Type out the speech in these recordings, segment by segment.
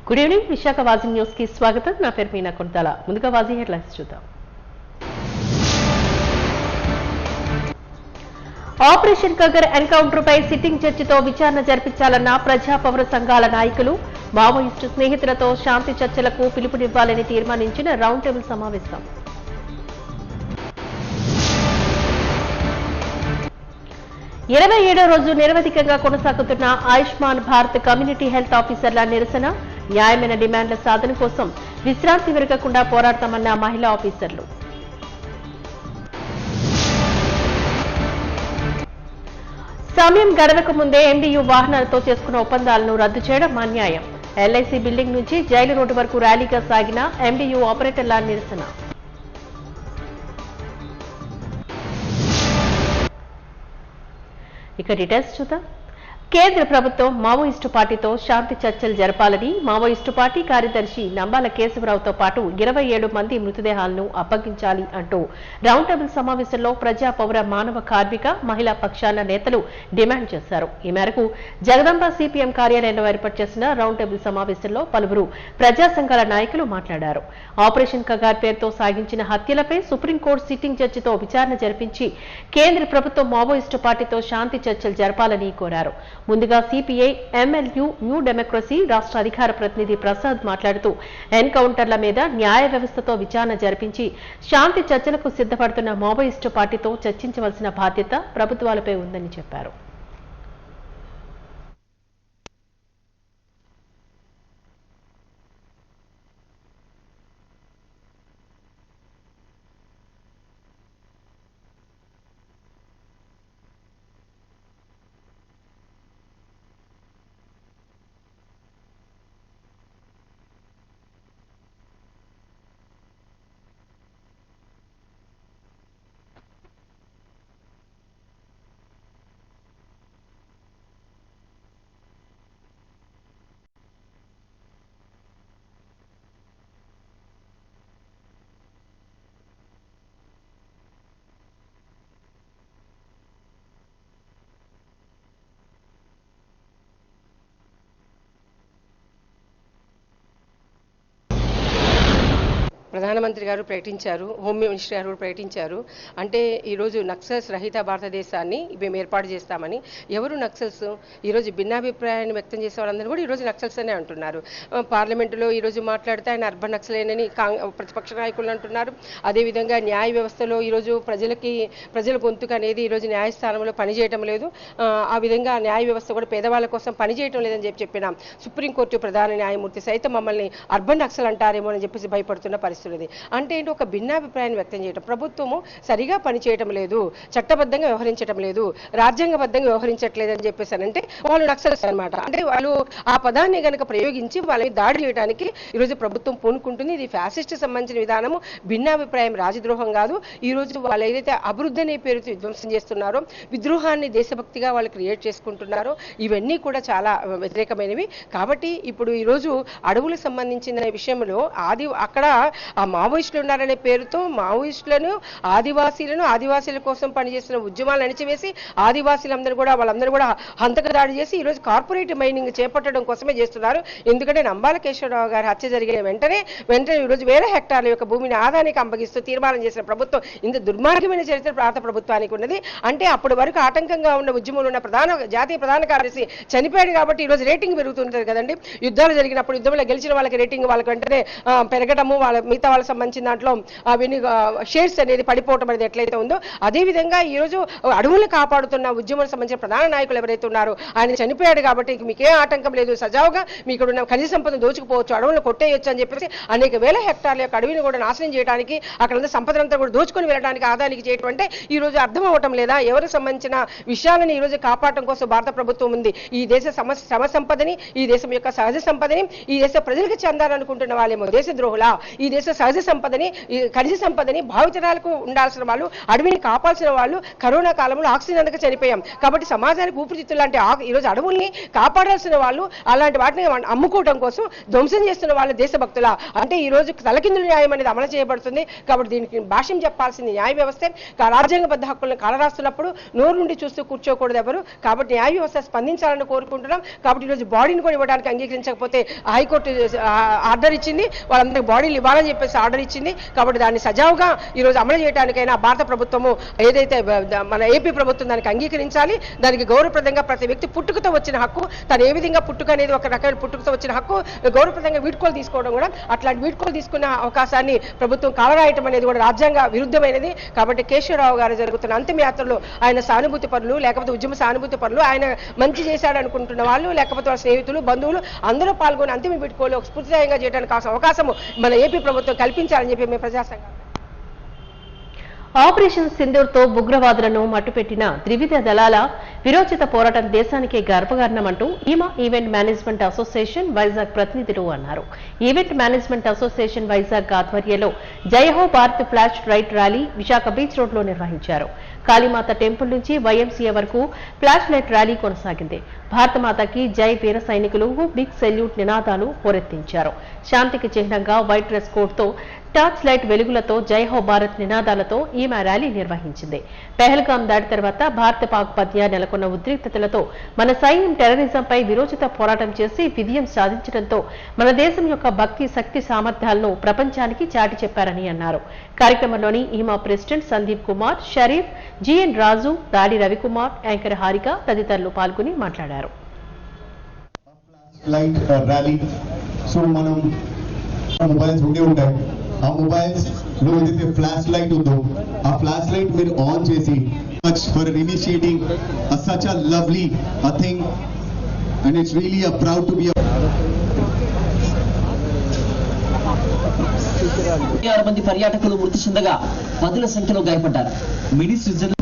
Good evening Visakha వాజీ news కి స్వాగతం. నా పేరు మీనా కొంతాల. ముందుగా వాజీ హెడ్లైన్స్ చూద్దాం. ఆపరేషన్ కగర్ ఎన్కౌంటర్ పై సిట్టింగ్ జడ్జితో విచారణ జరిపించాలన్న ప్రజా పౌర సంఘాల నాయకులు. మావోయిస్టు స్నేహితులతో శాంతి చర్చలకు పిలుపునివ్వాలని తీర్మానించిన రౌండ్ టేబుల్ సమావేశం. 27వ రోజు నిరవధికంగా కొనసాగుతున్న ఆయుష్మాన్ భారత్ కమ్యూనిటీ హెల్త్ ఆఫీసర్ల నిరసన. న్యాయమైన డిమాండ్ల సాధన కోసం విశ్రాంతి విరగకుండా పోరాడతామన్న మహిళా ఆఫీసర్లు. సమయం గడవక ముందే ఎండీయూ వాహనాలతో చేసుకున్న ఒప్పందాలను రద్దు చేయడం అన్యాయం. ఎల్ఐసి బిల్డింగ్ నుంచి జైలు రోడ్డు వరకు ర్యాలీగా సాగిన ఎండీయూ ఆపరేటర్ల నిరసన. ఇక డీటెయిల్స్ చూద్దాం. కేంద్ర ప్రభుత్వం మావోయిస్టు పార్టీతో శాంతి చర్చలు జరపాలని మావోయిస్టు పార్టీ కార్యదర్శి నంబాల కేశవరావుతో పాటు 27 మంది మృతదేహాలను అప్పగించాలి అంటూ రౌండ్ టేబుల్ సమావేశంలో ప్రజా పౌర మానవ కార్మిక మహిళా పక్షాల నేతలు డిమాండ్ చేశారు. ఈ మేరకు జగదాంబ సిపిఎం కార్యాలయంలో ఏర్పాటు చేసిన రౌండ్ టేబుల్ సమావేశంలో పలువురు ప్రజా సంఘాల నాయకులు మాట్లాడారు. ఆపరేషన్ కగార్ పేరుతో సాగించిన హత్యలపై సుప్రీంకోర్టు సిట్టింగ్ జడ్జితో విచారణ జరిపించి కేంద్ర ప్రభుత్వం మావోయిస్టు పార్టీతో శాంతి చర్చలు జరపాలని కోరారు. ముందుగా సిపిఐ ఎంఎల్యూ న్యూ డెమోక్రసీ రాష్ట్ర అధికార ప్రతినిధి ప్రసాద్ మాట్లాడుతూ ఎన్కౌంటర్ల మీద న్యాయ వ్యవస్థతో విచారణ జరిపించి శాంతి చర్చలకు సిద్ధపడుతున్న మావోయిస్టు పార్టీతో చర్చించవలసిన బాధ్యత ప్రభుత్వాలపై ఉందని చెప్పారు. ప్రధానమంత్రి గారు ప్రకటించారు, హోమ్ మినిస్టర్ గారు ప్రకటించారు. అంటే ఈరోజు నక్సల్స్ రహిత భారతదేశాన్ని మేము ఏర్పాటు చేస్తామని. ఎవరు నక్సల్స్? ఈరోజు భిన్నాభిప్రాయాన్ని వ్యక్తం చేసే వాళ్ళందరూ కూడా ఈరోజు నక్సల్స్ అనే అంటున్నారు. పార్లమెంటులో ఈరోజు మాట్లాడితే ఆయన అర్బన్ నక్సలేనని ప్రతిపక్ష నాయకులు అంటున్నారు. అదేవిధంగా న్యాయ వ్యవస్థలో ఈరోజు ప్రజల గొంతుకు అనేది ఈరోజు న్యాయస్థానంలో పనిచేయటం లేదు. ఆ విధంగా న్యాయ వ్యవస్థ కూడా పేదవాళ్ళ కోసం పనిచేయటం లేదని చెప్పిన సుప్రీంకోర్టు ప్రధాన న్యాయమూర్తి సైతం మమ్మల్ని అర్బన్ నక్సల్ అంటారేమో అని చెప్పేసి భయపడుతున్న పరిస్థితి. అంటే ఏంటి? ఒక భిన్నాభిప్రాయాన్ని వ్యక్తం చేయడం. ప్రభుత్వము సరిగా పనిచేయటం లేదు, చట్టబద్ధంగా వ్యవహరించడం లేదు, రాజ్యాంగబద్ధంగా వ్యవహరించట్లేదు అని చెప్పేసానంటే వాళ్ళు నక్సల్స్ అనమాట. అంటే వాళ్ళు ఆ పదాన్ని కనుక ప్రయోగించి వాళ్ళని దాడి చేయడానికి ఈరోజు ప్రభుత్వం పూనుకుంటుంది. ఇది ఫ్యాసిస్ట్ సంబంధించిన విధానము, భిన్నాభిప్రాయం రాజద్రోహం కాదు. ఈ రోజు వాళ్ళు ఏదైతే అభివృద్ధి అనే పేరుతో విధ్వంసం చేస్తున్నారో, విద్రోహాన్ని దేశభక్తిగా వాళ్ళు క్రియేట్ చేసుకుంటున్నారో, ఇవన్నీ కూడా చాలా వ్యతిరేకమైనవి. కాబట్టి ఇప్పుడు ఈరోజు అడవులకు సంబంధించిన విషయంలో అక్కడ ఆ మావోయిస్టులు ఉన్నారనే పేరుతో మావోయిస్టులను ఆదివాసీల కోసం పనిచేస్తున్న ఉద్యమాలు అణిచివేసి ఆదివాసీలందరూ కూడా వాళ్ళందరూ కూడా హంతక దాడి చేసి ఈరోజు కార్పొరేట్ మైనింగ్ చేపట్టడం కోసమే చేస్తున్నారు. ఎందుకంటే నంబాల కేశవరావు గారి హత్య జరిగిన వెంటనే ఈరోజు వేల హెక్టార్ల యొక్క భూమిని ఆదాయానికి అప్పగిస్తూ తీర్మానం చేసిన ప్రభుత్వం ఇంత దుర్మార్గమైన చరిత్ర భారత ప్రభుత్వానికి ఉన్నది. అంటే అప్పటి వరకు ఆటంకంగా ఉన్న ఉద్యమంలో ఉన్న జాతీయ ప్రధాన కార్యదర్శి చనిపోయాడు కాబట్టి ఈరోజు రేటింగ్ పెరుగుతుంటుంది కదండి. యుద్ధాలు జరిగినప్పుడు యుద్ధంలో గెలిచిన వాళ్ళకి రేటింగ్ వాళ్ళకి వెంటనే పెరగడము, మిగతా వాళ్ళకి సంబంధించిన దాంట్లో షేర్స్ అనేది పడిపోవటం అనేది ఎట్లయితే ఉందో, అదేవిధంగా ఈరోజు అడవులను కాపాడుతున్న ఉద్యమానికి సంబంధించిన ప్రధాన నాయకులు ఎవరైతే ఉన్నారో ఆయన చనిపోయాడు కాబట్టి మీకే ఆటంకం లేదు, సజావుగా మీకు ఉన్న ఖనిజ సంపద దోచుకుపోవచ్చు, అడవులను కొట్టేయొచ్చు అని చెప్పేసి అనేక వేల హెక్టార్ల యొక్క అడవిని కూడా నాశనం చేయడానికి, అక్కడ సంపదనంతా కూడా దోచుకొని వెళ్ళడానికి, ఆదాయానికి చేయటం అంటే ఈ రోజు అర్థం అవ్వటం లేదా? ఎవరికి సంబంధించిన విషయాలను ఈ రోజు కాపాడటం కోసం భారత ప్రభుత్వం ఉంది. ఈ దేశ శ్రమ సంపదని, ఈ దేశం యొక్క సహజ సంపదని ఈ దేశ ప్రజలకు చెందాలనుకుంటున్న వాళ్ళేమో దేశ ద్రోహులా, ఈ దేశ సహజ సంపదని, ఈ ఖనిజ సంపదని భావితరాలకు ఉండాల్సిన వాళ్ళు, అడవిని కాపాల్సిన వాళ్ళు కరోనా కాలంలో ఆక్సిజన్ అందక చనిపోయాం. కాబట్టి సమాజానికి ఊపిరితిత్తులు లాంటి ఈరోజు అడవుల్ని కాపాడాల్సిన వాళ్ళు అలాంటి వాటిని అమ్ముకోవడం కోసం ధ్వంసం చేస్తున్న వాళ్ళు దేశభక్తుల అంటే ఈ రోజు తలకిందుల న్యాయం అనేది అమలు చేయబడుతుంది. కాబట్టి దీనికి భాష్యం చెప్పాల్సింది న్యాయ వ్యవస్థ. రాజ్యాంగబద్ధ హక్కులను కాలరాస్తున్నప్పుడు నోరు నుండి చూస్తూ కూర్చోకూడదు ఎవరు. కాబట్టి న్యాయ వ్యవస్థ స్పందించాలని కోరుకుంటున్నాం. కాబట్టి ఈరోజు బాడీని కూడా ఇవ్వడానికి అంగీకరించకపోతే హైకోర్టు ఆర్డర్ ఇచ్చింది, వాళ్ళందరికీ బాడీలు ఇవ్వాలని చెప్పేసి ఆర్డర్ ఇచ్చింది. కాబట్టి దాన్ని సజావుగా ఈరోజు అమలు చేయడానికైనా భారత ప్రభుత్వము ఏదైతే మన ఏపీ ప్రభుత్వం దానికి అంగీకరించాలి. దానికి గౌరవప్రదంగా ప్రతి వ్యక్తి పుట్టుకతో వచ్చిన హక్కు, తను ఏ విధంగా పుట్టుక అనేది ఒక రకమైన పుట్టుకతో వచ్చిన హక్కు, గౌరవప్రదంగా వీడ్కోలు తీసుకోవడం కూడా అట్లాంటి వీడ్కోలు తీసుకున్న అవకాశాన్ని ప్రభుత్వం కాలరాయటం అనేది కూడా రాజ్యాంగ విరుద్ధమైనది. కాబట్టి కేశవరావు గారు జరుగుతున్న అంతిమయాత్రలో ఆయన సానుభూతి పరులు, లేకపోతే ఉద్యమ సానుభూతి పరులు, ఆయన మంచి చేశాడు అనుకుంటున్న వాళ్ళు, లేకపోతే వాళ్ళ స్నేహితులు, బంధువులు అందరూ పాల్గొని అంతిమ వీడ్కోలు స్ఫూర్తిదాయంగా చేయడానికి అవకాశం మన ఏపీ ప్రభుత్వం కల్పించాలని చెప్పి మేము ప్రజాసంఘం. ఆపరేషన్ సింధూర్తో ఉగ్రవాదులను మట్టుపెట్టిన త్రివిధ దళాల విరోచిత పోరాటం దేశానికే గర్వకారణమంటూ ఈవెంట్ మేనేజ్మెంట్ అసోసియేషన్ వైజాగ్ ప్రతినిధులు అన్నారు. ఈవెంట్ మేనేజ్మెంట్ అసోసియేషన్ వైజాగ్ ఆధ్వర్యంలో జయహో Bharat flash light rally Visakha beach రోడ్లో నిర్వహించారు. కాళీమాత టెంపుల్ నుంచి వైఎంసీఏ వరకు ఫ్లాష్ లైట్ ర్యాలీ కొనసాగింది. భారతమాతకి జై వీర సైనికులు బిగ్ సెల్యూట్ నినాదాలు హోరెత్తించారు. శాంతికి చిహ్నంగా వైట్ డ్రెస్ కోడ్తో టార్చ్ లైట్ వెలుగులతో జై హో భారత్ నినాదాలతో ఈమె ర్యాలీ నిర్వహించింది. పెహల్గాం దాడి తర్వాత భారత పాక్ మధ్య నెలకొన్న ఉద్రిక్తతలతో మన సైన్యం టెర్రరిజంపై విరోచిత పోరాటం చేసి విజయం సాధించడంతో మన దేశం యొక్క భక్తి శక్తి సామర్థ్యాలను ప్రపంచానికి చాటి చెప్పారని అన్నారు. కార్యక్రమంలోని ఈమా ప్రెసిడెంట్ సందీప్ కుమార్, షరీఫ్, జిఎన్ రాజు, దాడి రవికుమార్, యాంకర్ హారిక తదితరులు పాల్గొని మాట్లాడారు. ఆ మొబైల్స్ లో ఏదైతే ఫ్లాష్ లైట్ ఉందో ఆ ఫ్లాష్ లైట్ మీరు ఆన్ చేసి much for initiating such a lovely thing and it's really a proud to be 6 మంది పర్యాటకులు మృతి చెందగా 10ల సంఖ్యలో గాయపడ్డారు. Mini Switzerland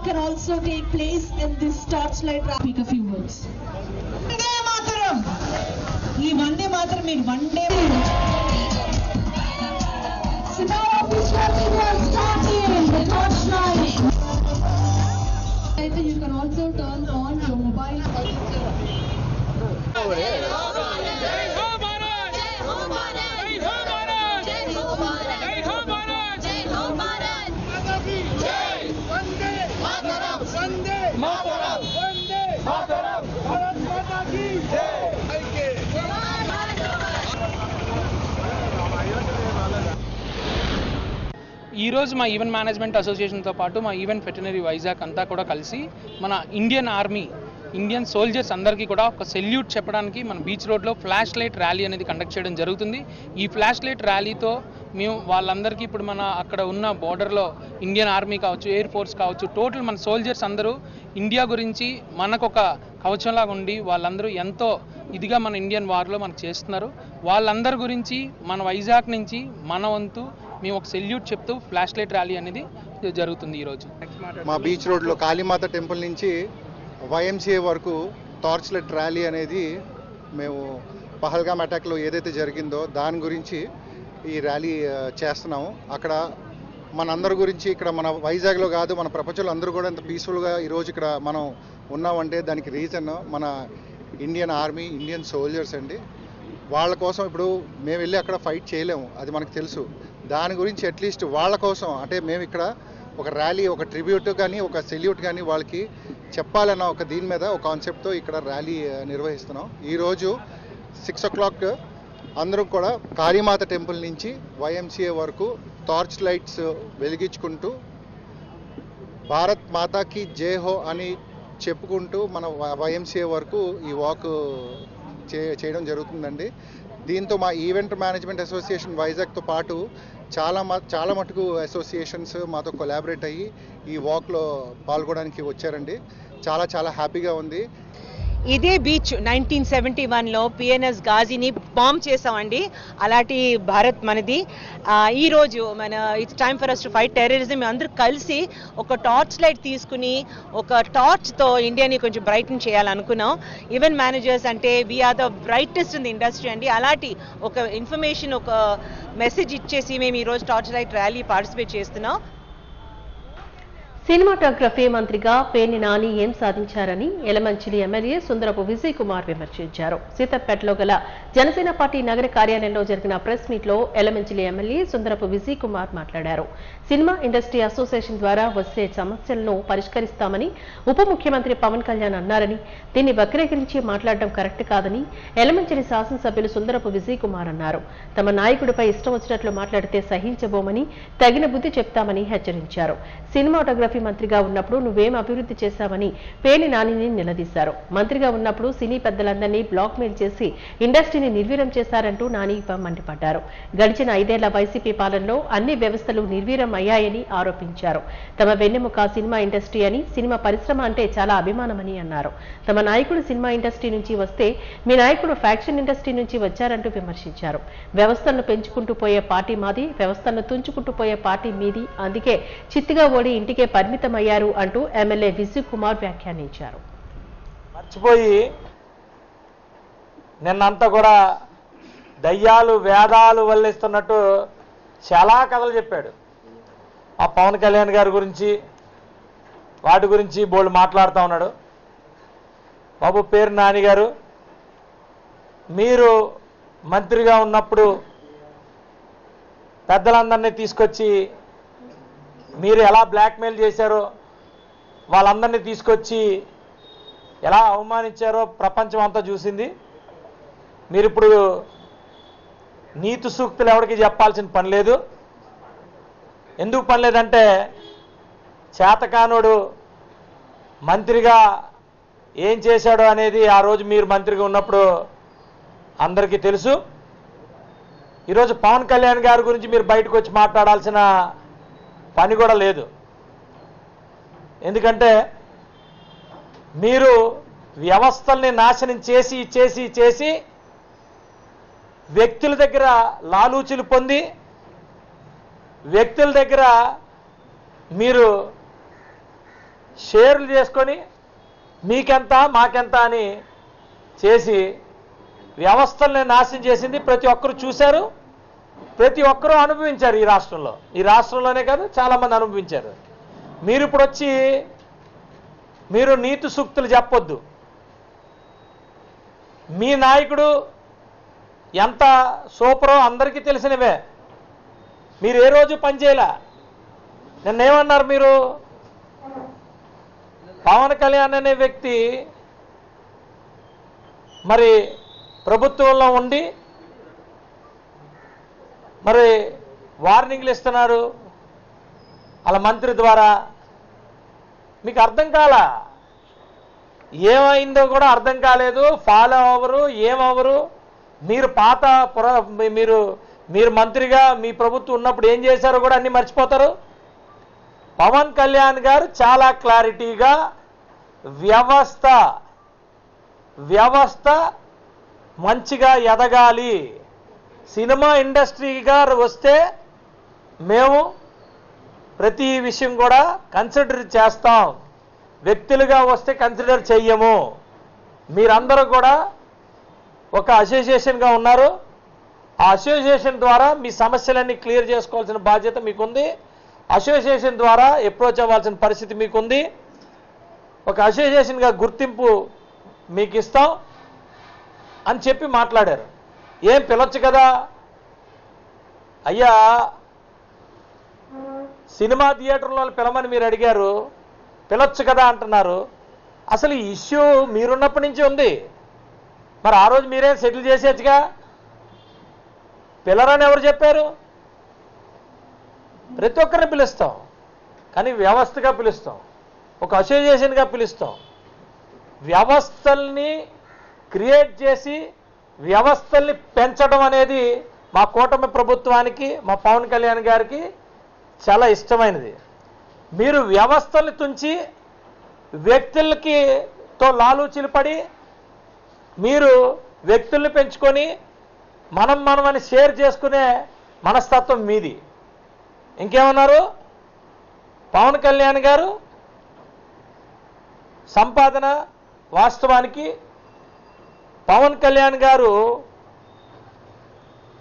can also take place in this torchlight rally. Speak a few words. Vande Mataram. Ee Vande Mataram mean Vande. So now officially we are starting the torchlight. You can also turn on your mobile. ఈ రోజు మా event management అసోసియేషన్తో పాటు మా event veterinary Vizag అంతా కూడా కలిసి మన Indian army, Indian soldiers అందరికీ కూడా ఒక సెల్యూట్ చెప్పడానికి మన బీచ్ రోడ్లో ఫ్లాష్ లైట్ ర్యాలీ అనేది కండక్ట్ చేయడం జరుగుతుంది. ఈ ఫ్లాష్ లైట్ ర్యాలీతో మేము వాళ్ళందరికీ ఇప్పుడు మన అక్కడ ఉన్న బోర్డర్లో ఇండియన్ ఆర్మీ కావచ్చు, ఎయిర్ ఫోర్స్ కావచ్చు, టోటల్ మన సోల్జర్స్ అందరూ ఇండియా గురించి మనకొక కవచంలాగా ఉండి వాళ్ళందరూ ఎంతో ఇదిగా మన ఇండియన్ వార్లో మనకు చేస్తున్నారు. వాళ్ళందరి గురించి మన వైజాగ్ నుంచి మన వంతు మేము ఒక సెల్యూట్ చెప్తూ ఫ్లాష్ లైట్ ర్యాలీ అనేది జరుగుతుంది ఈరోజు. మా బీచ్ రోడ్లో కాళీమాత టెంపుల్ నుంచి వైఎంసీఏ వరకు టార్చ్ లైట్ ర్యాలీ అనేది మేము పహల్గామ్ అటాక్లో ఏదైతే జరిగిందో దాని గురించి ఈ ర్యాలీ చేస్తున్నాము. అక్కడ మనందరి గురించి ఇక్కడ మన వైజాగ్లో కాదు మన ప్రపంచంలో అందరూ కూడా ఎంత పీస్ఫుల్గా ఈరోజు ఇక్కడ మనం ఉన్నామంటే దానికి రీజన్ మన ఇండియన్ ఆర్మీ, ఇండియన్ సోల్జర్స్ అండి. వాళ్ళ కోసం ఇప్పుడు మేము వెళ్ళి అక్కడ ఫైట్ చేయలేము, అది మనకు తెలుసు. దాని గురించి అట్లీస్ట్ వాళ్ళ కోసం అంటే మేము ఇక్కడ ఒక ర్యాలీ, ఒక ట్రిబ్యూట్ కానీ ఒక సెల్యూట్ కానీ వాళ్ళకి చెప్పాలన్న ఒక దీని మీద ఒక కాన్సెప్ట్తో ఇక్కడ ర్యాలీ నిర్వహిస్తున్నాం. ఈరోజు 6 o'clock అందరూ కూడా కాళీమాత టెంపుల్ నుంచి వైఎంసీఏ వరకు టార్చ్ లైట్స్ వెలిగించుకుంటూ భారత్ మాతాకి జై హో అని చెప్పుకుంటూ మన వైఎంసీఏ వరకు ఈ వాక్ చేయడం జరుగుతుందండి. దీంతో మా ఈవెంట్ మేనేజ్మెంట్ అసోసియేషన్ వైజాగ్తో పాటు చాలా మటుకు అసోసియేషన్స్ మాతో కొలాబరేట్ అయ్యి ఈ వాక్లో పాల్గొనడానికి వచ్చారండి. చాలా హ్యాపీగా ఉంది. ఇదే బీచ్ 1971లో పిఎన్ఎస్ గాజీని బాంబ్ చేసామండి. అలాంటి భారత్ మనది. ఈరోజు మన it's time for us to fight terrorism. అందరూ కలిసి ఒక టార్చ్ లైట్ తీసుకుని ఒక టార్చ్తో ఇండియాని కొంచెం బ్రైటన్ చేయాలనుకున్నాం. ఈవెంట్ మేనేజర్స్ అంటే we are the brightest in the industry అండి. అలాంటి ఒక ఇన్ఫర్మేషన్, ఒక మెసేజ్ ఇచ్చేసి మేము ఈరోజు టార్చ్ లైట్ ర్యాలీ పార్టిసిపేట్ చేస్తున్నాం. సినిమాటోగ్రఫీ మంత్రిగా పేర్ని నాని ఏం సాధించారని ఎలమంచిలి ఎమ్మెల్యే సుందరపు విజయ్ కుమార్ విమర్శించారు. సీతపేటలో గల జనసేన పార్టీ నగర కార్యాలయంలో జరిగిన ప్రెస్ మీట్ లో ఎలమంచిలి ఎమ్మెల్యే సుందరపు విజయ్ కుమార్ మాట్లాడారు. సినిమా ఇండస్ట్రీ అసోసియేషన్ ద్వారా వచ్చే సమస్యలను పరిష్కరిస్తామని ఉప ముఖ్యమంత్రి పవన్ కళ్యాణ్ అన్నారని, దీన్ని వక్రీకరించి మాట్లాడడం కరెక్ట్ కాదని ఎలమంచిలి శాసనసభ్యులు సుందరపు విజయ్ కుమార్ అన్నారు. తమ నాయకుడిపై ఇష్టం వచ్చినట్లు మాట్లాడితే సహించబోమని, తగిన బుద్ధి చెప్తామని హెచ్చరించారు. సినిమాటోగ్రఫీ మంత్రిగా ఉన్నప్పుడు నువ్వేం అభివృద్ధి చేశావని పేర్ని నానిని నిలదీశారు. మంత్రిగా ఉన్నప్పుడు సినీ పెద్దలందరినీ బ్లాక్ మెయిల్ చేసి ఇండస్ట్రీని నిర్వీర్యం చేశారంటూ నాని మండిపడ్డారు. గడిచిన 5 ఏళ్ల వైసీపీ పాలనలో అన్ని వ్యవస్థలు నిర్వీర్యం అయ్యాయని ఆరోపించారు. తమ వెన్నెముక సినిమా ఇండస్ట్రీ అని, సినిమా పరిశ్రమ అంటే చాలా అభిమానమని అన్నారు. తమ నాయకుడు సినిమా ఇండస్ట్రీ నుంచి వస్తే మీ నాయకుడు ఫ్యాక్షన్ ఇండస్ట్రీ నుంచి వచ్చారంటూ విమర్శించారు. వ్యవస్థలను పెంచుకుంటూ పోయే పార్టీ మాది, వ్యవస్థలను తుంచుకుంటూ పోయే పార్టీ మీది, అందుకే చిత్తుగా ఓడి ఇంటికే పరిమితమయ్యారు అంటూ ఎమ్మెల్యే విజయ్ కుమార్ వ్యాఖ్యానించారు. మర్చిపోయి నిన్నంతా కూడా దయ్యాలు వేదాలు వల్లిస్తున్నట్టు చాలా కథలు చెప్పాడు. ఆ పవన్ కళ్యాణ్ గారి గురించి, వాటి గురించి బోల్డ్ మాట్లాడుతూ ఉన్నాడు. బాబు పేరు నాని గారు, మీరు మంత్రిగా ఉన్నప్పుడు పెద్దలందరినీ తీసుకొచ్చి మీరు ఎలా బ్లాక్మెయిల్ చేశారో, వాళ్ళందరినీ తీసుకొచ్చి ఎలా అవమానించారో ప్రపంచం అంతా చూసింది. మీరు ఇప్పుడు నీతి సూక్తులు ఎవరికి చెప్పాల్సిన పని లేదు. ఎందుకు పని లేదంటే చేతకానుడు మంత్రిగా ఏం చేశాడో అనేది ఆ రోజు మీరు మంత్రిగా ఉన్నప్పుడు అందరికీ తెలుసు. ఈరోజు పవన్ కళ్యాణ్ గారి గురించి మీరు బయటకు వచ్చి మాట్లాడాల్సిన పని కూడా లేదు. ఎందుకంటే మీరు వ్యవస్థల్ని నాశనం చేసి చేసి చేసి వ్యక్తుల దగ్గర లాలూచులు పొంది, వ్యక్తుల దగ్గర మీరు షేర్లు చేసుకొని మీకెంత మాకెంత అని చేసి వ్యవస్థల్ని నాశనం చేసింది ప్రతి ఒక్కరు చూశారు, ప్రతి ఒక్కరూ అనుభవించారు. ఈ రాష్ట్రంలోనే కాదు చాలామంది అనుభవించారు. మీరు ఇప్పుడు వచ్చి మీరు నీతి సూక్తులు చెప్పొద్దు. మీ నాయకుడు ఎంత సూపరో అందరికీ తెలిసినవే. మీరు ఏ రోజు పనిచేయలే. నిన్నేమన్నారు మీరు? పవన్ కళ్యాణ్ అనే వ్యక్తి మరి ప్రభుత్వంలో ఉండి మరి వార్నింగ్లు ఇస్తున్నారు అలా మంత్రి ద్వారా. మీకు అర్థం కాలా, ఏమైందో కూడా అర్థం కాలేదు. ఫాలో అవ్వరు, ఏమవ్వరు. మీరు మీరు మంత్రిగా మీ ప్రభుత్వం ఉన్నప్పుడు ఏం చేశారో కూడా అన్ని మర్చిపోతారు. పవన్ కళ్యాణ్ గారు చాలా క్లారిటీగా వ్యవస్థ మంచిగా ఎదగాలి, సినిమా ఇండస్ట్రీగా వస్తే మేము ప్రతి విషయం కూడా కన్సిడర్ చేస్తాం, వ్యక్తులుగా వస్తే కన్సిడర్ చెయ్యము. మీరందరూ కూడా ఒక అసోసియేషన్గా ఉన్నారు. ఆ అసోసియేషన్ ద్వారా మీ సమస్యలన్నీ క్లియర్ చేసుకోవాల్సిన బాధ్యత మీకుంది. అసోసియేషన్ ద్వారా అప్రోచ్ అవ్వాల్సిన పరిస్థితి మీకుంది. ఒక అసోసియేషన్గా గుర్తింపు మీకు ఇస్తాం అని చెప్పి మాట్లాడారు. ఏం పిలవచ్చు కదా అయ్యా, సినిమా థియేటర్లో పిలమని మీరు అడిగారు, పిలవచ్చు కదా అంటున్నారు. అసలు ఈ ఇష్యూ మీరున్నప్పటి నుంచి ఉంది. మరి ఆ రోజు మీరే సెటిల్ చేసేచ్చుగా. పిల్లరని ఎవరు చెప్పారు? ప్రతి ఒక్కరిని పిలుస్తాం, కానీ వ్యవస్థగా పిలుస్తాం, ఒక అసోసియేషన్గా పిలుస్తాం. వ్యవస్థల్ని క్రియేట్ చేసి వ్యవస్థల్ని పెంచడం అనేది మా కూటమి ప్రభుత్వానికి, మా పవన్ కళ్యాణ్ గారికి చాలా ఇష్టమైనది. మీరు వ్యవస్థల్ని తుంచి వ్యక్తులకి తో లాలూచీలు పడి మీరు వ్యక్తుల్ని పెంచుకొని మనమని షేర్ చేసుకునే మనస్తత్వం మీది. ఇంకేమన్నారు? పవన్ కళ్యాణ్ గారు సంపాదన వాస్తవానికి పవన్ కళ్యాణ్ గారు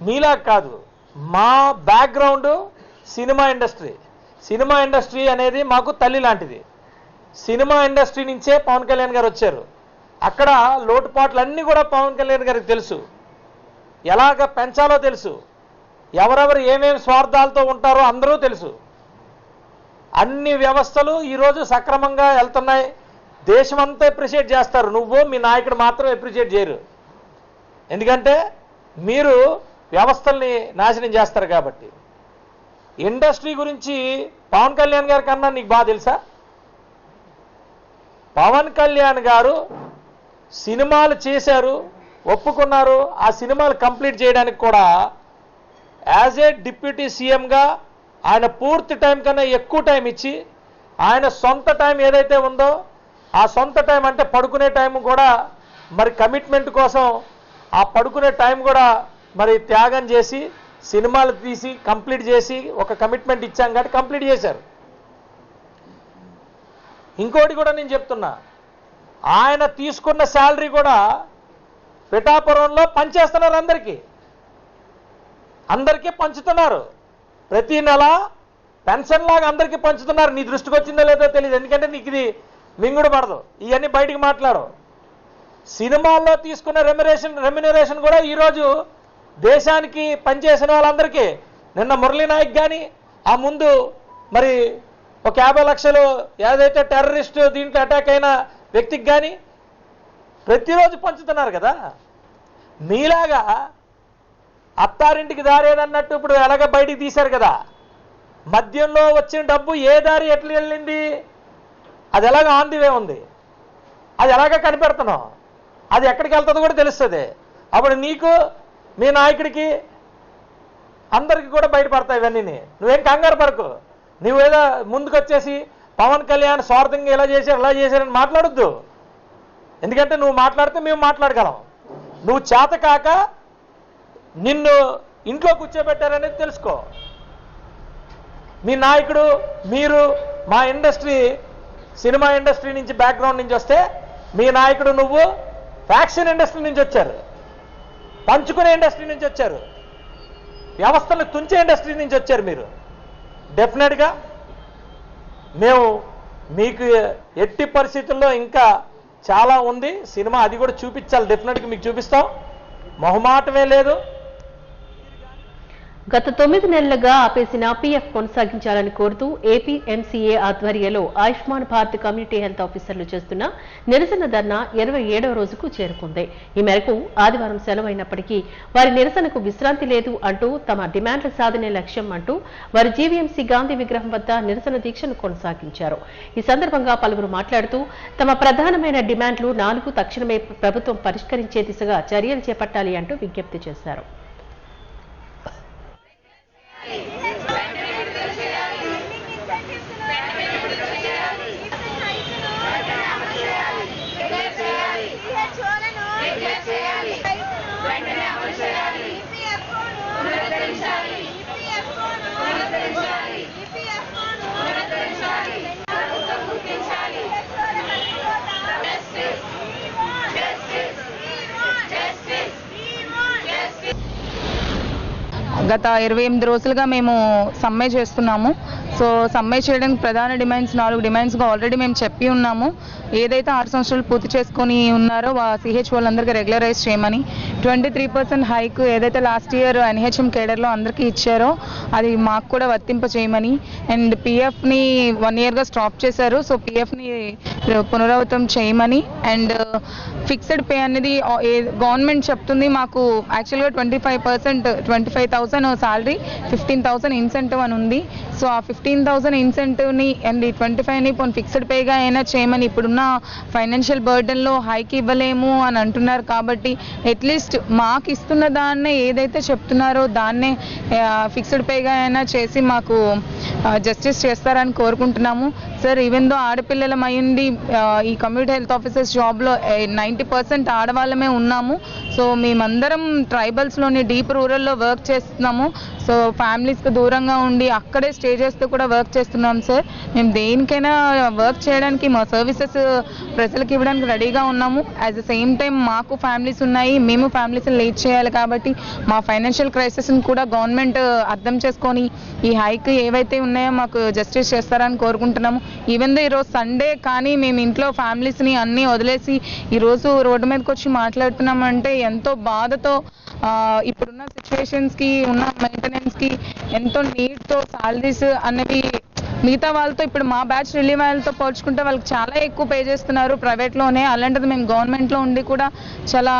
మీలా కాదు. మా background cinema industry. Cinema industry అనేది మాకు తల్లి లాంటిది. సినిమా ఇండస్ట్రీ నుంచే పవన్ కళ్యాణ్ గారు వచ్చారు. అక్కడ లోటుపాట్లన్నీ కూడా పవన్ కళ్యాణ్ గారికి తెలుసు. ఎలాగ పెంచాలో తెలుసు. ఎవరెవరు ఏమేమి స్వార్థాలతో ఉంటారో అందరూ తెలుసు. అన్ని వ్యవస్థలు ఈరోజు సక్రమంగా వెళ్తున్నాయి. దేశమంతా అప్రిషియేట్ చేస్తారు. నువ్వు మీ నాయకుడు మాత్రం అప్రిషియేట్ చేయరు. ఎందుకంటే మీరు వ్యవస్థల్ని నాశనం చేస్తారు కాబట్టి. ఇండస్ట్రీ గురించి పవన్ కళ్యాణ్ గారి కన్నా నీకు బాగా తెలుసా? పవన్ కళ్యాణ్ గారు సినిమాలు చేశారు, ఒప్పుకున్నారు. ఆ సినిమాలు కంప్లీట్ చేయడానికి కూడా యాజ్ ఏ డిప్యూటీ సీఎంగా ఆయన పూర్తి టైం కన్నా ఎక్కువ టైం ఇచ్చి, ఆయన సొంత టైం ఏదైతే ఉందో ఆ సొంత టైం అంటే పడుకునే టైం కూడా మరి కమిట్మెంట్ కోసం ఆ పడుకునే టైం కూడా మరి త్యాగం చేసి సినిమాలు తీసి కంప్లీట్ చేసి ఒక కమిట్మెంట్ ఇచ్చాం కాబట్టి కంప్లీట్ చేశారు. ఇంకోటి కూడా నేను చెప్తున్నా, ఆయన తీసుకున్న శాలరీ కూడా పిఠాపురంలో పంచేస్తున్నారు. అందరికీ పంచుతున్నారు. ప్రతి నెల పెన్షన్ లాగా అందరికీ పంచుతున్నారు. నీ దృష్టికి వచ్చిందో లేదో తెలియదు, ఎందుకంటే నీకు ఇది మింగుడు పడదు. ఇవన్నీ బయటికి మాట్లాడు. సినిమాల్లో తీసుకున్న రెమ్యునరేషన్ కూడా ఈరోజు దేశానికి పనిచేసిన వాళ్ళందరికీ, నిన్న మురళీ నాయక్ కానీ ఆ ముందు మరి ఒక 50 లక్షలు ఏదైతే టెర్రరిస్ట్ దీంట్లో అటాక్ అయిన వ్యక్తికి కానీ ప్రతిరోజు పంచుతున్నారు కదా. మీలాగా అత్తారింటికి దారేదన్నట్టు ఇప్పుడు ఎలాగ బయటికి తీశారు కదా. మద్యంలో వచ్చిన డబ్బు ఏ దారి ఎట్లా వెళ్ళింది, అది ఎలాగ ఆన్ ది వే ఉంది, అది ఎలాగ కనిపెడుతున్నావు, అది ఎక్కడికి వెళ్తుందో కూడా తెలుస్తుంది. అప్పుడు నీకు మీ నాయకుడికి అందరికీ కూడా బయటపడతాయి ఇవన్నీ. నువ్వేం కంగారు పడకు. నువ్వేదో ముందుకు వచ్చేసి పవన్ కళ్యాణ్ స్వార్థంగా ఇలా చేశారని మాట్లాడొద్దు. ఎందుకంటే నువ్వు మాట్లాడితే మేము మాట్లాడగలం. నువ్వు చేత కాక నిన్ను ఇంట్లో కూర్చోబెట్టారనేది తెలుసుకో. మీ నాయకుడు మీరు మా ఇండస్ట్రీ సినిమా ఇండస్ట్రీ నుంచి బ్యాక్గ్రౌండ్ నుంచి వస్తే, మీ నాయకుడు నువ్వు ఫ్యాక్షన్ ఇండస్ట్రీ నుంచి వచ్చారు, పంచుకునే ఇండస్ట్రీ నుంచి వచ్చారు, వ్యవస్థను తుంచే ఇండస్ట్రీ నుంచి వచ్చారు. మీరు డెఫినెట్గా మేము మీకు ఎట్టి పరిస్థితుల్లో ఇంకా చాలా ఉంది సినిమా, అది కూడా చూపించాలి. డెఫినెట్గా మీకు చూపిస్తాం, మొహమాటమే లేదు. గత 9 నెలలుగా ఆపేసిన పీఎఫ్ కొనసాగించాలని కోరుతూ ఏపీ ఎంసీఏ ఆధ్వర్యంలో ఆయుష్మాన్ భారత్ కమ్యూనిటీ హెల్త్ ఆఫీసర్లు చేస్తున్న నిరసన ధర్నా 27వ రోజుకు చేరుకుంది. ఈ మేరకు ఆదివారం సెలవైనప్పటికీ వారి నిరసనకు విశ్రాంతి లేదు అంటూ తమ డిమాండ్ల సాధనే లక్ష్యం అంటూ వారు జీవీఎంసీ గాంధీ విగ్రహం వద్ద నిరసన దీక్షను కొనసాగించారు. ఈ సందర్భంగా పలువురు మాట్లాడుతూ తమ ప్రధానమైన డిమాండ్లు 4 తక్షణమే ప్రభుత్వం పరిష్కరించే దిశగా చర్యలు చేపట్టాలి అంటూ విజ్ఞప్తి చేశారు. గత 28 రోజులుగా మేము సమ్మె చేస్తున్నాము. సో సమ్మె చేయడానికి ప్రధాన డిమాండ్స్ 4 డిమాండ్స్గా ఆల్రెడీ మేము చెప్పి ఉన్నాము. ఏదైతే 6 సంవత్సరాలు పూర్తి చేసుకొని ఉన్నారో సిహెచ్ వాళ్ళందరికీ రెగ్యులరైజ్ చేయమని, 23% హైక్ ఏదైతే లాస్ట్ ఇయర్ ఎన్హెచ్ఎం కేడర్లో అందరికీ ఇచ్చారో అది మాకు కూడా వర్తింప చేయమని, అండ్ పిఎఫ్ని 1 ఇయర్గా స్టాప్ చేశారు. సో పిఎఫ్ని పునరావృతం చేయమని, అండ్ ఫిక్స్డ్ పే అనేది గవర్నమెంట్ చెప్తుంది మాకు యాక్చువల్గా 25% 25,000 శాలరీ 15,000 ఇన్సెంటివ్ అని ఉంది. సో ఆ 15 15,000 ఇన్సెంటివ్ని అండ్ 25ని పోనీ ఫిక్స్డ్ పేగా అయినా చేయమని ఇప్పుడున్న ఫైనాన్షియల్ బర్డెన్లో హైక్ ఇవ్వలేము అని అంటున్నారు. కాబట్టి అట్లీస్ట్ మాకు ఇస్తున్న దాన్నే ఏదైతే చెప్తున్నారో దాన్నే ఫిక్స్డ్ పేగా అయినా చేసి మాకు జస్టిస్ చేస్తారని కోరుకుంటున్నాము. సార్, ఈవెన్ దో ఆడపిల్లలం అయ్యింది ఈ కమ్యూనిటీ హెల్త్ ఆఫీసర్స్ జాబ్లో 90% ఆడవాళ్ళమే ఉన్నాము. సో మేమందరం ట్రైబల్స్లోని డీప్ రూరల్లో వర్క్ చేస్తున్నాము. సో ఫ్యామిలీస్కి దూరంగా ఉండి అక్కడే స్టే చేస్తూ కూడా వర్క్ చేస్తున్నాం సార్. మేము దేనికైనా వర్క్ చేయడానికి మా సర్వీసెస్ ప్రజలకు ఇవ్వడానికి రెడీగా ఉన్నాము. యాట్ ద సేమ్ టైం మాకు ఫ్యామిలీస్ ఉన్నాయి, మేము ఫ్యామిలీస్ని లీడ్ చేయాలి. కాబట్టి మా ఫైనాన్షియల్ క్రైసిస్ని కూడా గవర్నమెంట్ అర్థం చేసుకొని ఈ హైక్ ఏవైతే ఉన్నాయో మాకు జస్టిస్ చేస్తారని కోరుకుంటున్నాము. ఈవెన్ దో ఈరోజు సండే కానీ మేము ఇంట్లో ఫ్యామిలీస్ని అన్నీ వదిలేసి ఈరోజు రోడ్డు మీదకి వచ్చి మాట్లాడుతున్నామంటే ఎంతో బాధతో ఇప్పుడున్న సిచ్యువేషన్స్కి ఉన్న మెయింటెనెన్స్కి ఎంతో నీడ్తో సాలరీస్ అనేవి మిగతా వాళ్ళతో ఇప్పుడు మా బ్యాచ్ రిలీవ్ వాళ్ళతో పోల్చుకుంటే వాళ్ళకి చాలా ఎక్కువ పే చేస్తున్నారు ప్రైవేట్లోనే. అలాంటిది మేము గవర్నమెంట్లో ఉండి కూడా చాలా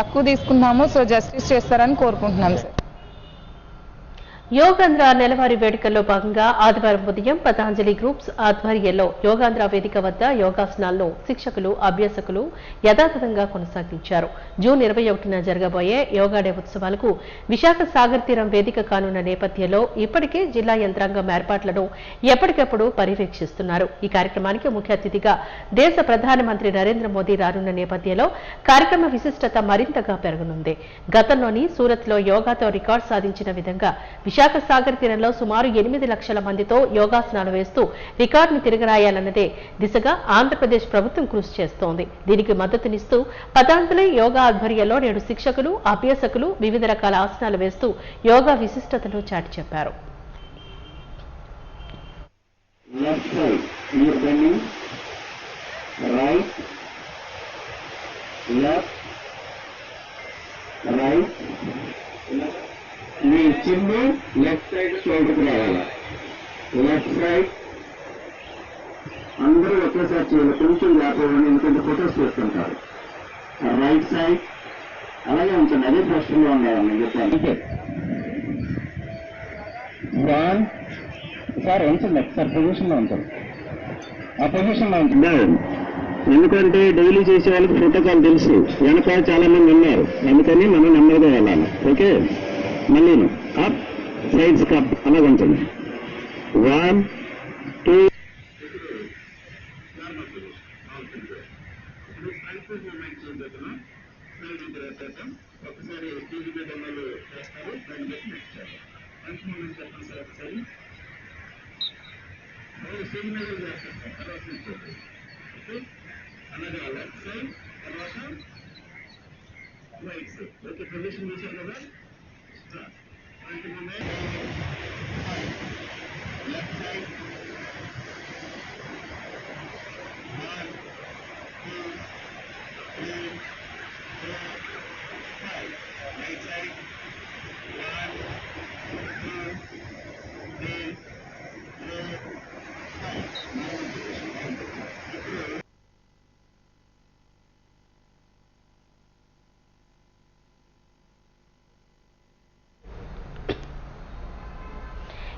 తక్కువ తీసుకున్నాము. సో జస్టిస్ చేస్తారని కోరుకుంటున్నాం సార్. యోగాంధ్ర నెలవారీ వేడుకల్లో భాగంగా ఆదివారం ఉదయం పతాంజలి గ్రూప్స్ ఆధ్వర్యంలో యోగాంధ్ర వేదిక వద్ద యోగాసనాలను శిక్షకులు అభ్యాసకులు యథాతథంగా కొనసాగించారు. జూన్ 21న జరగబోయే యోగా డే ఉత్సవాలకు విశాఖ సాగర్ తీరం వేదిక కానున్న నేపథ్యంలో ఇప్పటికే జిల్లా యంత్రాంగం ఏర్పాట్లను ఎప్పటికప్పుడు పర్యవేక్షిస్తున్నారు. ఈ కార్యక్రమానికి ముఖ్య అతిథిగా దేశ ప్రధానమంత్రి నరేంద్ర మోదీ రానున్న నేపథ్యంలో కార్యక్రమ విశిష్టత మరింతగా పెరగనుంది. గతంలోని సూరత్లో యోగాతో రికార్డు సాధించిన విధంగా విశాఖ సాగర్ తీరంలో సుమారు 8 లక్షల మందితో యోగాసనాలు వేస్తూ రికార్డును తిరగరాయాలన్నదే దిశగా ఆంధ్రప్రదేశ్ ప్రభుత్వం కృషి చేస్తోంది. దీనికి మద్దతునిస్తూ పతాంజలి యోగా ఆధ్వర్యంలో నేడు శిక్షకులు అభ్యాసకులు వివిధ రకాల ఆసనాలు వేస్తూ యోగా విశిష్టతను చాటి చెప్పారు. మీ చిన్ను లెఫ్ట్ సైడ్ షోల్డర్కి రావాలి. లెఫ్ట్ సైడ్ అందరూ ఒకేసారి చేయాలి, కొంచెం గ్యాప్ ఇవ్వండి, ఎందుకంటే ఫొటోస్ తీసుకుంటారు. రైట్ సైడ్ అలాగే ఉంచండి, అదే ప్రశ్నలో ఉండాలని చెప్పాను. సార్ ఉంచండి, సార్ పొజిషన్లో ఉంచండి, ఆ పొజిషన్లో ఉంచండి. ఎందుకంటే డైలీ చేసే వాళ్ళకి ప్రోటోకాల్ తెలుసు, వెనక చాలా మంది ఉన్నారు, అందుకని మనం నెమ్మదిగా వెళ్ళాలి. ఓకే, మళ్ళీ అప్ సైడ్స్ కప్ అలాగే ఉంచండి. 1 2 ఒకసారి అలాగే లెఫ్ట్ సైడ్ తర్వాత రైట్ సైడ్. ఓకే, పొజిషన్ చూసారు కదా. Left side 1 2 3 4 5. Right side 1 2 3 4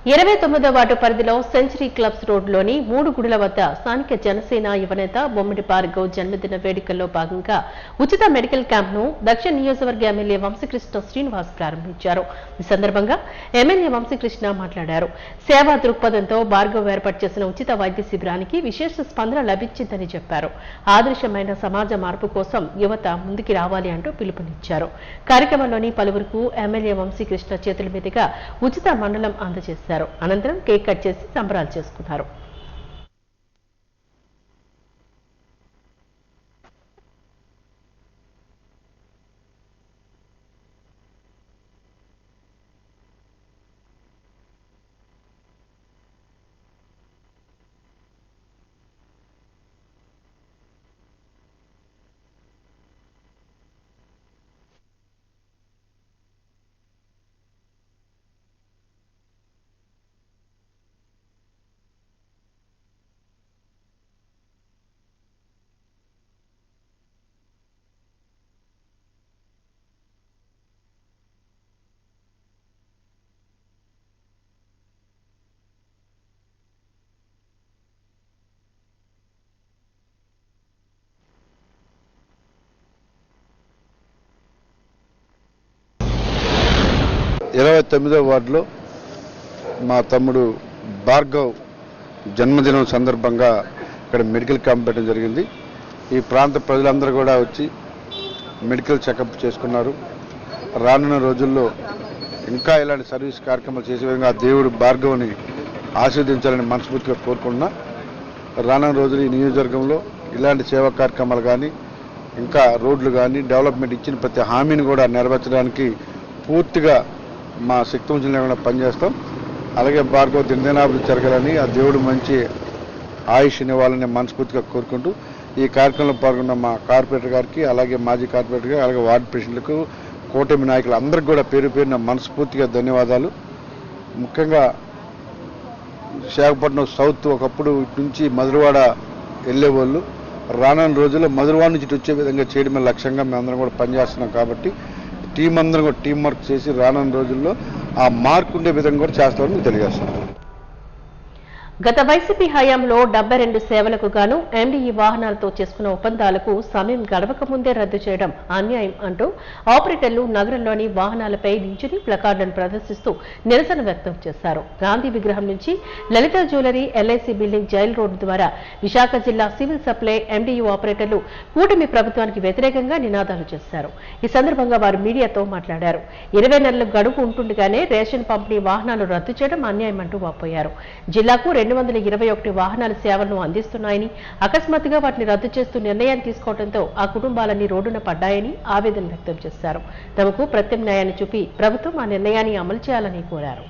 5. 29వ వార్డు పరిధిలో సెంచరీ క్లబ్స్ రోడ్లోని 3 గుడుల వద్ద స్థానిక జనసేన యువనేత బొమ్మిడి భార్గవ్ జన్మదిన వేడుకల్లో భాగంగా ఉచిత మెడికల్ క్యాంప్ను దక్షిణ నియోజకవర్గ ఎమ్మెల్యే వంశీకృష్ణ శ్రీనివాస్ ప్రారంభించారు. ఈ సందర్భంగా ఎమ్మెల్యే వంశీకృష్ణ మాట్లాడారు. సేవా దృక్పథంతో భార్గవ్ ఏర్పాటు చేసిన ఉచిత వైద్య శిబిరానికి విశేష స్పందన లభించిందని చెప్పారు. ఆదర్శమైన సమాజ మార్పు కోసం యువత ముందుకు రావాలి అంటూ పిలుపునిచ్చారు. కార్యక్రమంలోని పలువురుకు ఎమ్మెల్యే వంశీకృష్ణ చేతుల మీదుగా ఉచిత మండలం అందజేశారు. అనంతరం కేక్ కట్ చేసి సంబరాలు చేసుకున్నారు. 29వ వార్డులో మా తమ్ముడు భార్గవ్ జన్మదినం సందర్భంగా ఇక్కడ మెడికల్ క్యాంప్ పెట్టడం జరిగింది. ఈ ప్రాంత ప్రజలందరూ కూడా వచ్చి మెడికల్ చెకప్ చేసుకున్నారు. రానున్న రోజుల్లో ఇంకా ఇలాంటి సర్వీస్ కార్యక్రమాలు చేసే విధంగా దేవుడు భార్గవ్ని ఆశీర్వదించాలని మనస్ఫూర్తిగా కోరుకుంటున్నా. రానున్న రోజులు ఈ నియోజకవర్గంలో ఇలాంటి సేవా కార్యక్రమాలు కానీ ఇంకా రోడ్లు కానీ డెవలప్మెంట్ ఇచ్చిన ప్రతి హామీని కూడా నెరవేర్చడానికి పూర్తిగా మా శక్తివంచన లేకుండా పనిచేస్తాం. అలాగే భార్గవ్ దినదినాభివృద్ధి జరగాలని ఆ దేవుడు మంచి ఆయుష్ని ఇవ్వాలని మనస్ఫూర్తిగా కోరుకుంటూ ఈ కార్యక్రమంలో పాల్గొన్న మా కార్పొరేటర్ గారికి, అలాగే మాజీ కార్పొరేటర్ గారికి, అలాగే వార్డు ప్రెసిడెంట్లకు, కూటమి నాయకులు అందరికీ కూడా పేరు పేరున మనస్ఫూర్తిగా ధన్యవాదాలు. ముఖ్యంగా విశాఖపట్నం సౌత్ ఒకప్పుడు నుంచి మధురవాడ వెళ్ళేవాళ్ళు రానున్న రోజుల్లో మధురవాడ నుంచి వచ్చే విధంగా చేయడమే లక్ష్యంగా మేమందరం కూడా పనిచేస్తున్నాం. కాబట్టి టీం అందరం కూడా టీం వర్క్ చేసి రానున్న రోజుల్లో ఆ మార్క్ ఉండే విధంగా కూడా చేస్తామని తెలియజేస్తున్నాం. గత వైసీపీ హయాంలో 72 సేవలకు గాను ఎండీఈ వాహనాలతో చేసుకున్న ఒప్పందాలకు సమయం గడవక ముందే రద్దు చేయడం అన్యాయం అంటూ ఆపరేటర్లు నగరంలోని వాహనాలపై నించుని ప్లకార్డులను ప్రదర్శిస్తూ నిరసన వ్యక్తం చేశారు. గాంధీ విగ్రహం నుంచి Lalitha jewellery, LIC building, jail road ద్వారా విశాఖ జిల్లా సివిల్ సప్లై ఎండీయూ ఆపరేటర్లు కూటమి ప్రభుత్వానికి వ్యతిరేకంగా నినాదాలు చేశారు. ఈ సందర్భంగా వారు మీడియాతో మాట్లాడారు. 20 నెలల గడువు ఉంటుండగానే రేషన్ పంపిణీ వాహనాలు రద్దు చేయడం అన్యాయం అంటూ వాపోయారు. జిల్లాకు 221 వాహనాల సేవలను అందిస్తున్నాయని, అకస్మాత్తుగా వాటిని రద్దు చేస్తూ నిర్ణయాన్ని తీసుకోవడంతో ఆ కుటుంబాలన్నీ రోడ్డున పడ్డాయని ఆవేదన వ్యక్తం చేశారు. తమకు ప్రత్యామ్నాయాన్ని చూపి ప్రభుత్వం ఆ నిర్ణయాన్ని అమలు చేయాలని కోరారు.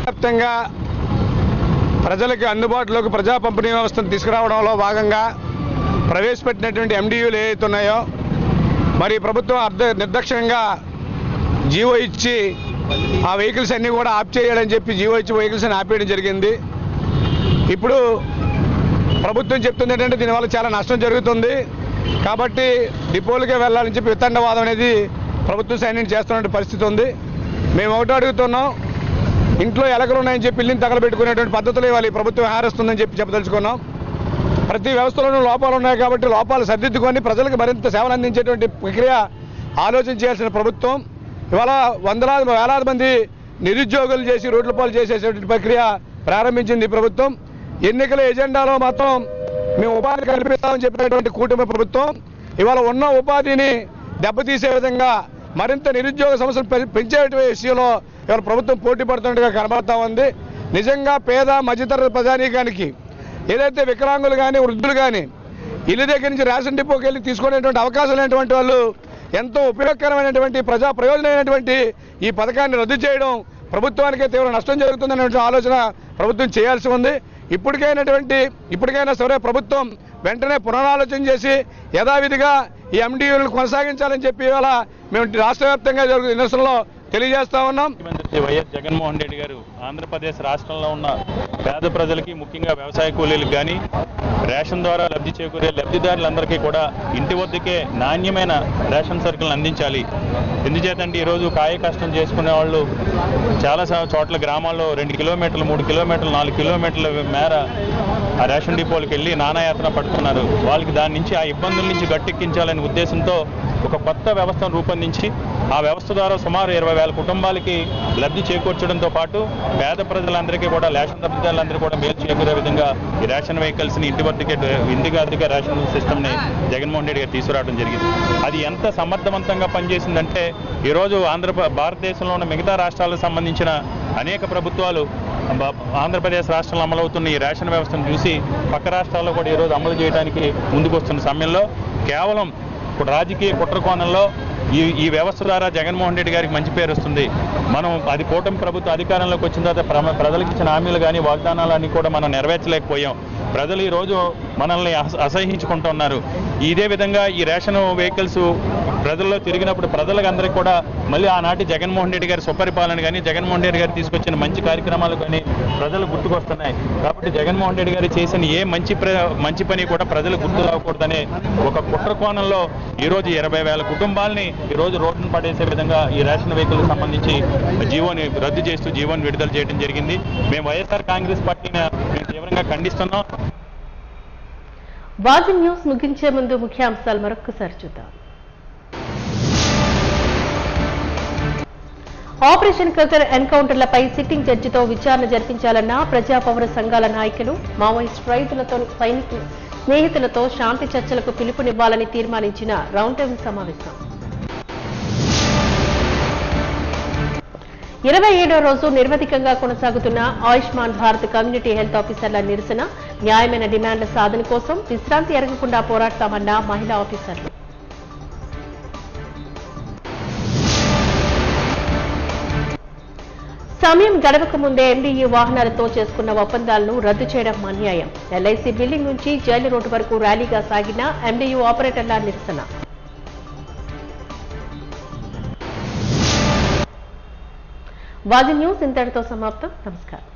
వ్యాప్తంగా ప్రజలకు అందుబాటులోకి ప్రజా పంపిణీ వ్యవస్థను తీసుకురావడంలో భాగంగా ప్రవేశపెట్టినటువంటి ఎండియూలు ఏవైతే ఉన్నాయో మరి ప్రభుత్వం నిర్లక్ష్యంగా జీవో ఇచ్చి ఆ వెహికల్స్ అన్నీ కూడా ఆఫ్ చేయాలని చెప్పి జీవో ఇచ్చి వెహికల్స్ అని ఆపేయడం జరిగింది. ఇప్పుడు ప్రభుత్వం చెప్తుంది ఏంటంటే దీనివల్ల చాలా నష్టం జరుగుతుంది కాబట్టి డిపోలకే వెళ్ళాలని చెప్పి వితండవాదం అనేది ప్రభుత్వం సైన్యం చేస్తున్న పరిస్థితి ఉంది. మేము ఒకటి అడుగుతున్నాం, ఇంట్లో ఎలకలు ఉన్నాయని చెప్పి ఇల్లుని తగలబెట్టుకునేటువంటి పద్ధతులు ఇవ్వాలి ప్రభుత్వం వ్యవహరిస్తుందని చెప్పి చెప్పదలుచుకున్నాం. ప్రతి వ్యవస్థలోనూ లోపాలు ఉన్నాయి కాబట్టి లోపాలు సరిదిద్దుకొని ప్రజలకు మరింత సేవలు అందించేటువంటి ప్రక్రియ ఆలోచన చేయాల్సిన ప్రభుత్వం ఇవాళ వేలాది మంది నిరుద్యోగులు చేసి రోడ్ల పాలు చేసేటువంటి ప్రక్రియ ప్రారంభించింది ప్రభుత్వం. ఎన్నికల ఎజెండాలో మాత్రం మేము ఉపాధి కల్పిస్తామని చెప్పినటువంటి కూటమి ప్రభుత్వం ఇవాళ ఉన్న ఉపాధిని దెబ్బతీసే విధంగా మరింత నిరుద్యోగ సమస్యలు పెంచే విషయంలో ఇవాళ ప్రభుత్వం పోటీ పడుతున్నట్టుగా కనబడతా ఉంది. నిజంగా పేద మధ్యతరగతి ప్రజానీకానికి ఏదైతే వికలాంగులు కానీ వృద్ధులు కానీ ఇల్లు దగ్గర నుంచి రేషన్ డిపోకి వెళ్ళి తీసుకునేటువంటి అవకాశం లేనటువంటి వాళ్ళు ఎంతో ఉపయోగకరమైనటువంటి ప్రజా ప్రయోజనమైనటువంటి ఈ పథకాన్ని రద్దు చేయడం ప్రభుత్వానికే తీవ్ర నష్టం జరుగుతుందనే ఆలోచన ప్రభుత్వం చేయాల్సి ఉంది. ఇప్పటికైనా సరే ప్రభుత్వం వెంటనే పునరాలోచన చేసి యథావిధిగా ఈ ఎండియూలను కొనసాగించాలని చెప్పి ఇవాళ మేము రాష్ట్ర వ్యాప్తంగా జరుగుతున్న నిరసనలో తెలియజేస్తా ఉన్నాం. ముఖ్యమంత్రి వైఎస్ జగన్మోహన్ రెడ్డి గారు ఆంధ్రప్రదేశ్ రాష్ట్రంలో ఉన్న పేద ప్రజలకి, ముఖ్యంగా వ్యవసాయ కూలీలకు కానీ రేషన్ ద్వారా లబ్ధి చేకూరే లబ్ధిదారులందరికీ కూడా ఇంటి వద్దకే నాణ్యమైన రేషన్ సరుకులను అందించాలి. ఎందుచేతంటే ఈరోజు కాయ కష్టం చేసుకునే వాళ్ళు చాలా చోట్ల గ్రామాల్లో 2 కిలోమీటర్లు, 3 కిలోమీటర్లు, 4 కిలోమీటర్ల మేర ఆ రేషన్ డిపోలకు వెళ్ళి నానాయాత్ర పడుతున్నారు. వాళ్ళకి దాని నుంచి ఆ ఇబ్బందుల నుంచి గట్టెక్కించాలనే ఉద్దేశంతో ఒక కొత్త వ్యవస్థను రూపొందించి ఆ వ్యవస్థ ద్వారా సుమారు 20,000 కుటుంబాలకి లబ్ధి చేకూర్చడంతో పాటు పేద ప్రజలందరికీ కూడా రేషన్ లబ్ధిదారులందరూ కూడా మేలు చేకూరే విధంగా ఈ రేషన్ వెహికల్స్ని ఇంటికి అద్దెకే రేషన్ సిస్టమ్ని జగన్మోహన్ రెడ్డి గారు తీసుకురావడం జరిగింది. అది ఎంత సమర్థవంతంగా పనిచేసిందంటే ఈరోజు భారతదేశంలో ఉన్న మిగతా రాష్ట్రాలకు సంబంధించిన అనేక ప్రభుత్వాలు ఆంధ్రప్రదేశ్ రాష్ట్రంలో అమలవుతున్న ఈ రేషన్ వ్యవస్థను చూసి పక్క రాష్ట్రాల్లో కూడా ఈరోజు అమలు చేయడానికి ముందుకు వస్తున్న సమయంలో కేవలం రాజకీయ కుట్ర కోణంలో ఈ వ్యవస్థ ద్వారా జగన్మోహన్ రెడ్డి గారికి మంచి పేరు వస్తుంది. మనం అది కూటమి ప్రభుత్వం అధికారంలోకి వచ్చిన తర్వాత ప్రజలకు ఇచ్చిన హామీలు కానీ వాగ్దానాలన్నీ కూడా మనం నెరవేర్చలేకపోయాం. ప్రజలు ఈరోజు మనల్ని అసహించుకుంటున్నారు. ఇదే విధంగా ఈ రేషన్ వెహికల్స్ ప్రజల్లో తిరిగినప్పుడు ప్రజలకు అందరికీ కూడా మళ్ళీ ఆనాటి జగన్మోహన్ రెడ్డి గారి సుపరిపాలన కానీ జగన్మోహన్ రెడ్డి గారు తీసుకొచ్చిన మంచి కార్యక్రమాలు కానీ ప్రజలు గుర్తుకొస్తున్నాయి. కాబట్టి జగన్మోహన్ రెడ్డి గారు చేసిన ఏ మంచి పని కూడా ప్రజలు గుర్తు రాకూడదనే ఒక కుట్ర కోణంలో ఈరోజు 20,000 కుటుంబాలని ఈరోజు రోడ్డును పడేసే విధంగా ఈ రేషన్ వెహికల్కి సంబంధించి జీవోని రద్దు చేస్తూ జీవోని విడుదల చేయడం జరిగింది. మేము వైఎస్ఆర్ కాంగ్రెస్ పార్టీని తీవ్రంగా ఖండిస్తున్నాం. వాజీ న్యూస్ ముగించే ముందు ముఖ్యాంశాలు మరొక్కసారి చూద్దాం. ఆపరేషన్ కల్చర్ ఎన్కౌంటర్లపై సిట్టింగ్ జడ్జితో విచారణ జరిపించాలన్న ప్రజా పౌర సంఘాల నాయకులు, మావోయిస్ట్ రైతులతో స్నేహితులతో శాంతి చర్చలకు పిలుపునివ్వాలని తీర్మానించిన రౌండ్ టేబుల్ సమావేశం. 27వ రోజు నిర్వధికంగా కొనసాగుతున్న ఆయుష్మాన్ భారత్ కమ్యూనిటీ హెల్త్ ఆఫీసర్ల నిరసన, న్యాయమైన డిమాండ్ల సాధన కోసం విశ్రాంతి ఎరగకుండా పోరాడతామన్న మహిళా ఆఫీసర్లు. సమయం గడవక ముందే ఎండీఈ వాహనాలతో చేసుకున్న ఒప్పందాలను రద్దు చేయడం అన్యాయం. ఎల్ఐసి బిల్డింగ్ నుంచి జైలు రోడ్డు వరకు ర్యాలీగా సాగిన ఎండీయూ ఆపరేటర్ల నిరసన. వాజీ న్యూస్ ఇంతటితో సమాప్తం. నమస్కారం.